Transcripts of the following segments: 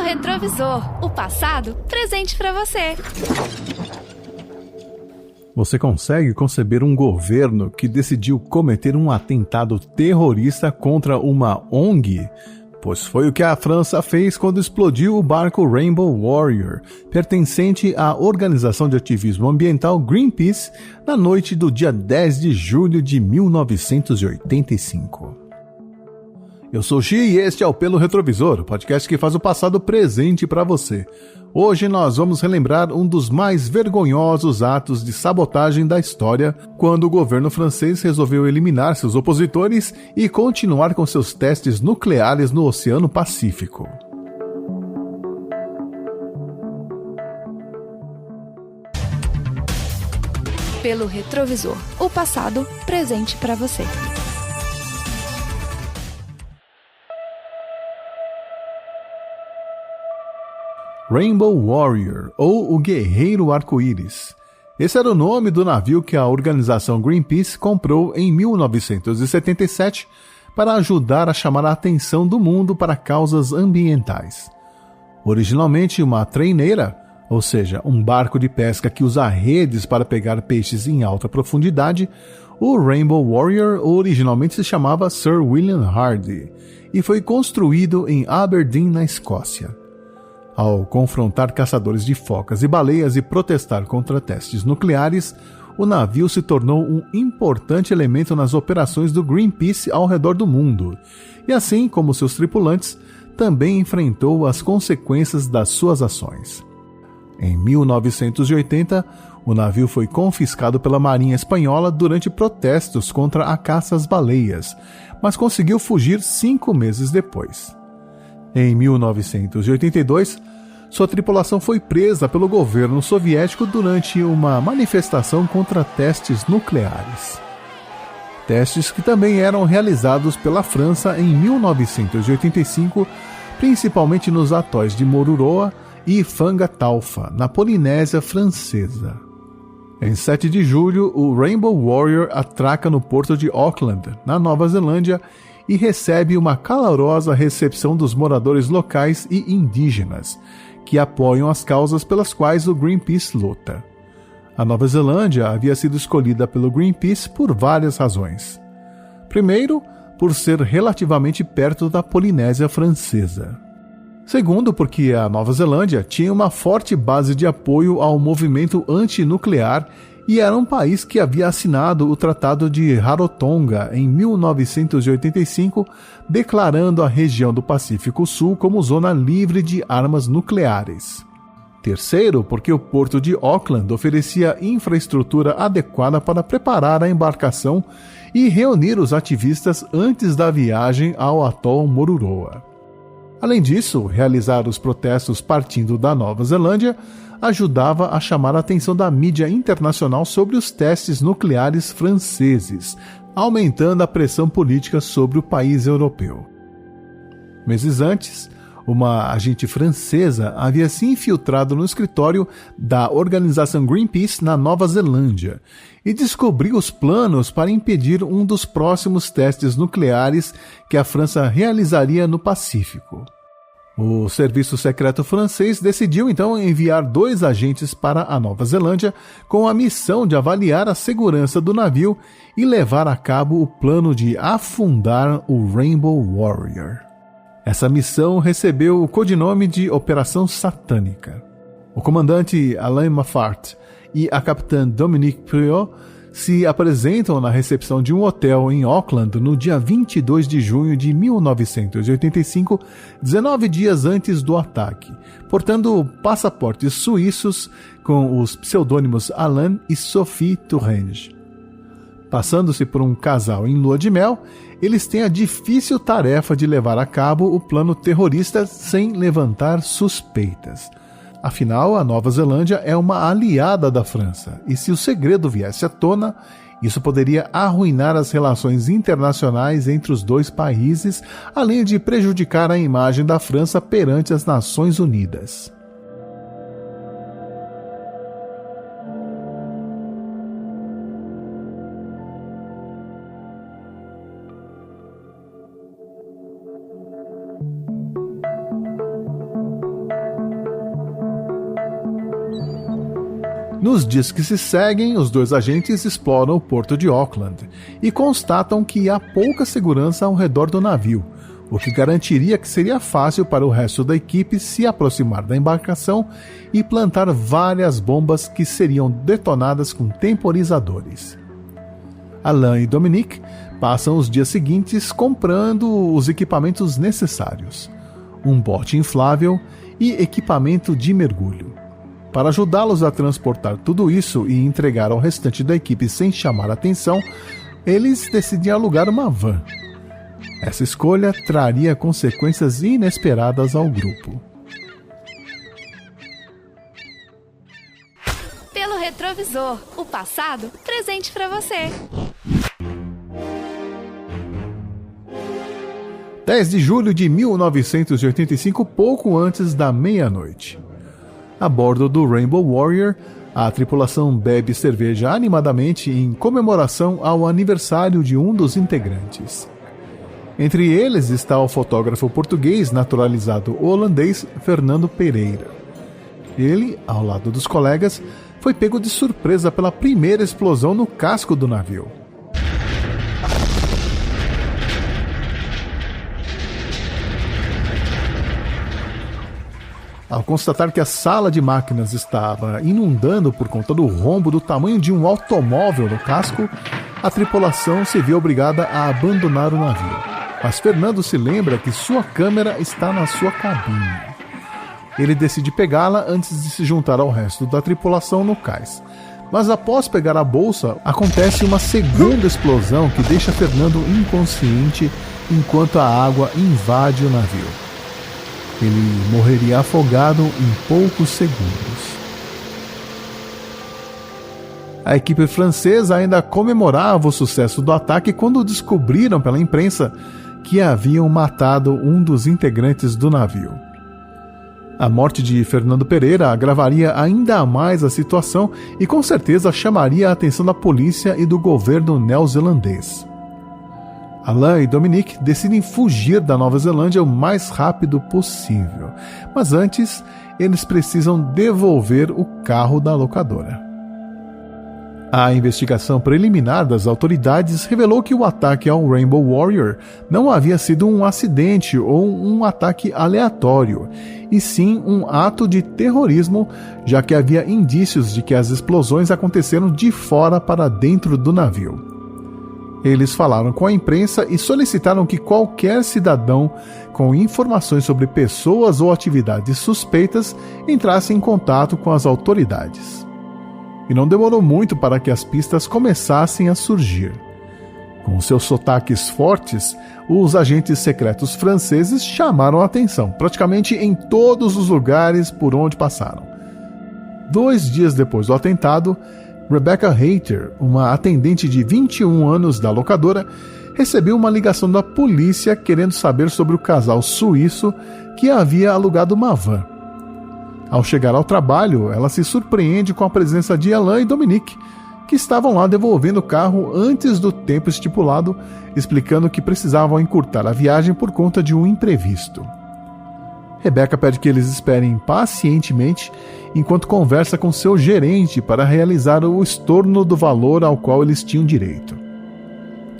retrovisor, o passado presente para você. Você consegue conceber um governo que decidiu cometer um atentado terrorista contra uma ONG? Pois foi o que a França fez quando explodiu o barco Rainbow Warrior, pertencente à organização de ativismo ambiental Greenpeace, na noite do dia 10 de julho de 1985. Eu sou Xi e este é o Pelo Retrovisor, o podcast que faz o passado presente para você. Hoje nós vamos relembrar um dos mais vergonhosos atos de sabotagem da história, quando o governo francês resolveu eliminar seus opositores e continuar com seus testes nucleares no Oceano Pacífico. Pelo Retrovisor, o passado presente para você. Rainbow Warrior, ou o Guerreiro Arco-Íris. Esse era o nome do navio que a organização Greenpeace comprou em 1977 para ajudar a chamar a atenção do mundo para causas ambientais. Originalmente uma treineira, ou seja, um barco de pesca que usa redes para pegar peixes em alta profundidade, o Rainbow Warrior originalmente se chamava Sir William Hardy e foi construído em Aberdeen, na Escócia. Ao confrontar caçadores de focas e baleias e protestar contra testes nucleares, o navio se tornou um importante elemento nas operações do Greenpeace ao redor do mundo, e assim como seus tripulantes, também enfrentou as consequências das suas ações. Em 1980, o navio foi confiscado pela Marinha Espanhola durante protestos contra a caça às baleias, mas conseguiu fugir 5 meses depois. Em 1982, sua tripulação foi presa pelo governo soviético durante uma manifestação contra testes nucleares. Testes que também eram realizados pela França em 1985, principalmente nos atóis de Moruroa e Fangataufa, na Polinésia Francesa. Em 7 de julho, o Rainbow Warrior atraca no porto de Auckland, na Nova Zelândia, e recebe uma calorosa recepção dos moradores locais e indígenas, que apoiam as causas pelas quais o Greenpeace luta. A Nova Zelândia havia sido escolhida pelo Greenpeace por várias razões. Primeiro, por ser relativamente perto da Polinésia Francesa. Segundo, porque a Nova Zelândia tinha uma forte base de apoio ao movimento antinuclear e era um país que havia assinado o Tratado de Rarotonga em 1985, declarando a região do Pacífico Sul como zona livre de armas nucleares. Terceiro, porque o porto de Auckland oferecia infraestrutura adequada para preparar a embarcação e reunir os ativistas antes da viagem ao atol Moruroa. Além disso, realizar os protestos partindo da Nova Zelândia ajudava a chamar a atenção da mídia internacional sobre os testes nucleares franceses, aumentando a pressão política sobre o país europeu. Meses antes, uma agente francesa havia se infiltrado no escritório da organização Greenpeace na Nova Zelândia e descobriu os planos para impedir um dos próximos testes nucleares que a França realizaria no Pacífico. O serviço secreto francês decidiu então enviar 2 agentes para a Nova Zelândia com a missão de avaliar a segurança do navio e levar a cabo o plano de afundar o Rainbow Warrior. Essa missão recebeu o codinome de Operação Satânica. O comandante Alain Maffart e a capitã Dominique Priot se apresentam na recepção de um hotel em Auckland no dia 22 de junho de 1985, 19 dias antes do ataque, portando passaportes suíços com os pseudônimos Alain e Sophie Tourange. Passando-se por um casal em lua de mel, eles têm a difícil tarefa de levar a cabo o plano terrorista sem levantar suspeitas. Afinal, a Nova Zelândia é uma aliada da França, e se o segredo viesse à tona, isso poderia arruinar as relações internacionais entre os 2 países, além de prejudicar a imagem da França perante as Nações Unidas. Nos dias que se seguem, os dois agentes exploram o porto de Auckland e constatam que há pouca segurança ao redor do navio, o que garantiria que seria fácil para o resto da equipe se aproximar da embarcação e plantar várias bombas que seriam detonadas com temporizadores. Alan e Dominique passam os dias seguintes comprando os equipamentos necessários, um bote inflável e equipamento de mergulho. Para ajudá-los a transportar tudo isso e entregar ao restante da equipe sem chamar atenção, eles decidem alugar uma van. Essa escolha traria consequências inesperadas ao grupo. Pelo retrovisor, o passado presente para você. 10 de julho de 1985, pouco antes da meia-noite. A bordo do Rainbow Warrior, a tripulação bebe cerveja animadamente em comemoração ao aniversário de um dos integrantes. Entre eles está o fotógrafo português naturalizado holandês Fernando Pereira. Ele, ao lado dos colegas, foi pego de surpresa pela primeira explosão no casco do navio. Ao constatar que a sala de máquinas estava inundando por conta do rombo do tamanho de um automóvel no casco, a tripulação se viu obrigada a abandonar o navio. Mas Fernando se lembra que sua câmera está na sua cabine. Ele decide pegá-la antes de se juntar ao resto da tripulação no cais. Mas após pegar a bolsa, acontece uma segunda explosão que deixa Fernando inconsciente enquanto a água invade o navio. Ele morreria afogado em poucos segundos. A equipe francesa ainda comemorava o sucesso do ataque quando descobriram pela imprensa que haviam matado um dos integrantes do navio. A morte de Fernando Pereira agravaria ainda mais a situação e com certeza chamaria a atenção da polícia e do governo neozelandês. Alan e Dominique decidem fugir da Nova Zelândia o mais rápido possível, mas antes eles precisam devolver o carro da locadora. A investigação preliminar das autoridades revelou que o ataque ao Rainbow Warrior não havia sido um acidente ou um ataque aleatório, e sim um ato de terrorismo, já que havia indícios de que as explosões aconteceram de fora para dentro do navio. Eles falaram com a imprensa e solicitaram que qualquer cidadão com informações sobre pessoas ou atividades suspeitas entrasse em contato com as autoridades. E não demorou muito para que as pistas começassem a surgir. Com seus sotaques fortes, os agentes secretos franceses chamaram a atenção, praticamente em todos os lugares por onde passaram. 2 dias depois do atentado, Rebecca Hayter, uma atendente de 21 anos da locadora, recebeu uma ligação da polícia querendo saber sobre o casal suíço que havia alugado uma van. Ao chegar ao trabalho, ela se surpreende com a presença de Alan e Dominique, que estavam lá devolvendo o carro antes do tempo estipulado, explicando que precisavam encurtar a viagem por conta de um imprevisto. Rebecca pede que eles esperem pacientemente enquanto conversa com seu gerente para realizar o estorno do valor ao qual eles tinham direito.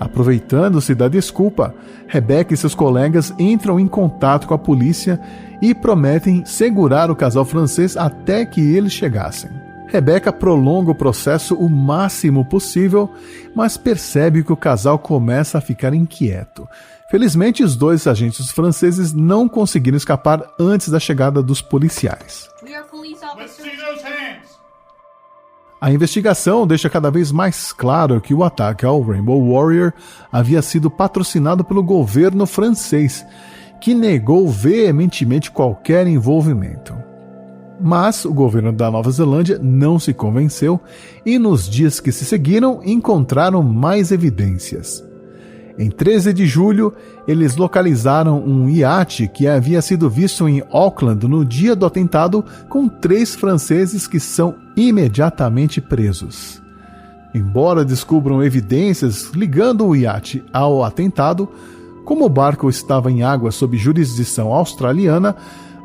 Aproveitando-se da desculpa, Rebecca e seus colegas entram em contato com a polícia e prometem segurar o casal francês até que eles chegassem. Rebecca prolonga o processo o máximo possível, mas percebe que o casal começa a ficar inquieto. Felizmente, os 2 agentes franceses não conseguiram escapar antes da chegada dos policiais. A investigação deixa cada vez mais claro que o ataque ao Rainbow Warrior havia sido patrocinado pelo governo francês, que negou veementemente qualquer envolvimento. Mas o governo da Nova Zelândia não se convenceu e nos dias que se seguiram encontraram mais evidências. Em 13 de julho, eles localizaram um iate que havia sido visto em Auckland no dia do atentado com 3 franceses que são imediatamente presos. Embora descubram evidências ligando o iate ao atentado, como o barco estava em água sob jurisdição australiana,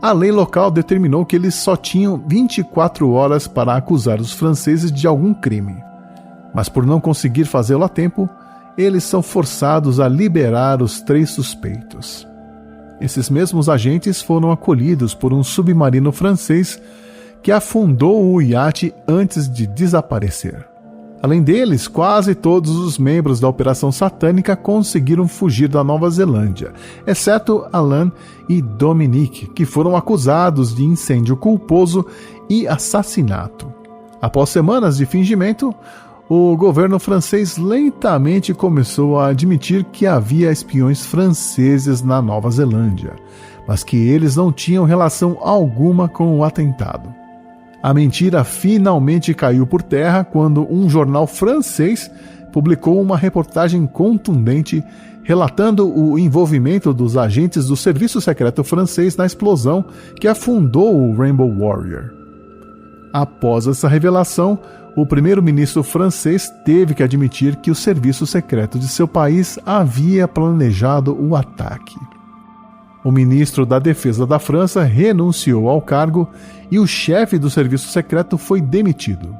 a lei local determinou que eles só tinham 24 horas para acusar os franceses de algum crime. Mas por não conseguir fazê-lo a tempo, eles são forçados a liberar os 3 suspeitos. Esses mesmos agentes foram acolhidos por um submarino francês que afundou o iate antes de desaparecer. Além deles, quase todos os membros da Operação Satânica conseguiram fugir da Nova Zelândia, exceto Alain e Dominique, que foram acusados de incêndio culposo e assassinato. Após semanas de fingimento, o governo francês lentamente começou a admitir que havia espiões franceses na Nova Zelândia, mas que eles não tinham relação alguma com o atentado. A mentira finalmente caiu por terra quando um jornal francês publicou uma reportagem contundente relatando o envolvimento dos agentes do Serviço Secreto francês na explosão que afundou o Rainbow Warrior. Após essa revelação, o primeiro-ministro francês teve que admitir que o serviço secreto de seu país havia planejado o ataque. O ministro da Defesa da França renunciou ao cargo e o chefe do serviço secreto foi demitido.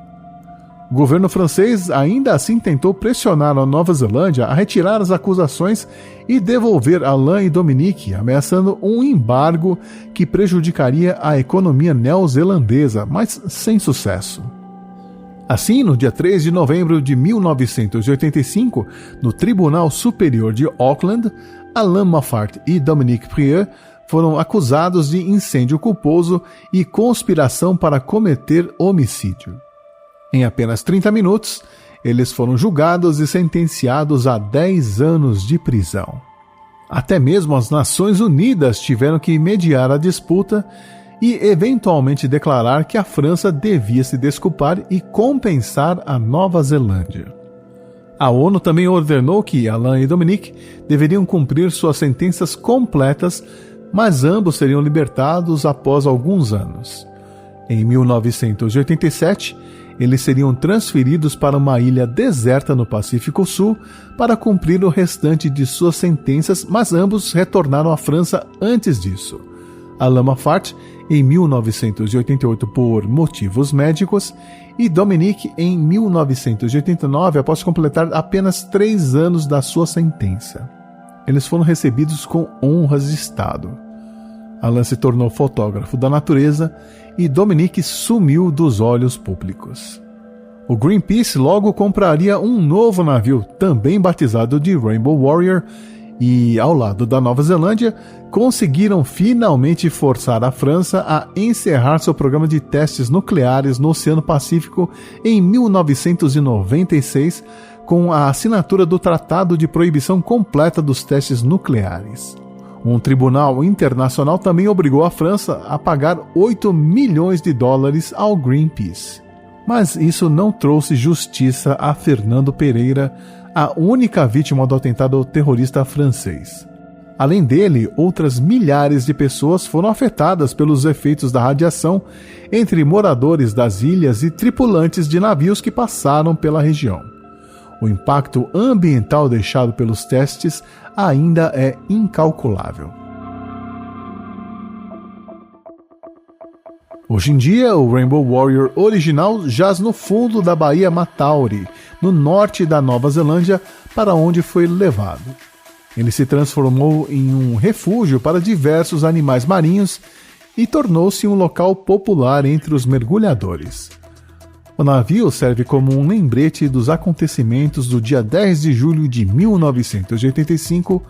O governo francês ainda assim tentou pressionar a Nova Zelândia a retirar as acusações e devolver Alain e Dominique, ameaçando um embargo que prejudicaria a economia neozelandesa, mas sem sucesso. Assim, no dia 3 de novembro de 1985, no Tribunal Superior de Auckland, Alain Moffat e Dominique Prieur foram acusados de incêndio culposo e conspiração para cometer homicídio. Em apenas 30 minutos, eles foram julgados e sentenciados a 10 anos de prisão. Até mesmo as Nações Unidas tiveram que mediar a disputa e eventualmente declarar que a França devia se desculpar e compensar a Nova Zelândia. A ONU também ordenou que Alain e Dominique deveriam cumprir suas sentenças completas, mas ambos seriam libertados após alguns anos. Em 1987, eles seriam transferidos para uma ilha deserta no Pacífico Sul para cumprir o restante de suas sentenças, mas ambos retornaram à França antes disso. Alain Moffat em 1988 por motivos médicos e Dominique em 1989 após completar apenas 3 anos da sua sentença. Eles foram recebidos com honras de Estado. Alain se tornou fotógrafo da natureza e Dominique sumiu dos olhos públicos. O Greenpeace logo compraria um novo navio, também batizado de Rainbow Warrior, e, ao lado da Nova Zelândia, conseguiram finalmente forçar a França a encerrar seu programa de testes nucleares no Oceano Pacífico em 1996, com a assinatura do Tratado de Proibição Completa dos Testes Nucleares. Um tribunal internacional também obrigou a França a pagar 8 milhões de dólares ao Greenpeace. Mas isso não trouxe justiça a Fernando Pereira, a única vítima do atentado terrorista francês. Além dele, outras milhares de pessoas foram afetadas pelos efeitos da radiação, entre moradores das ilhas e tripulantes de navios que passaram pela região. O impacto ambiental deixado pelos testes ainda é incalculável. Hoje em dia, o Rainbow Warrior original jaz no fundo da Baía Matauri, no norte da Nova Zelândia, para onde foi levado. Ele se transformou em um refúgio para diversos animais marinhos e tornou-se um local popular entre os mergulhadores. O navio serve como um lembrete dos acontecimentos do dia 10 de julho de 1985,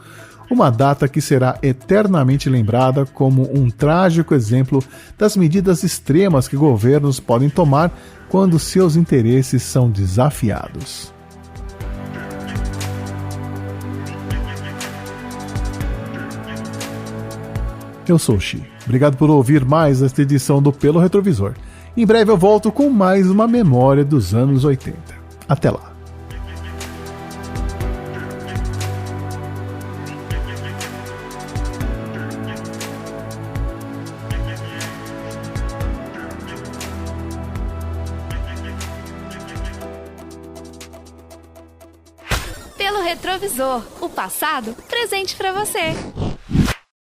uma data que será eternamente lembrada como um trágico exemplo das medidas extremas que governos podem tomar quando seus interesses são desafiados. Eu sou o Xi. Obrigado por ouvir mais esta edição do Pelo Retrovisor. Em breve eu volto com mais uma memória dos anos 80. Até lá. Pelo Retrovisor, o passado presente para você.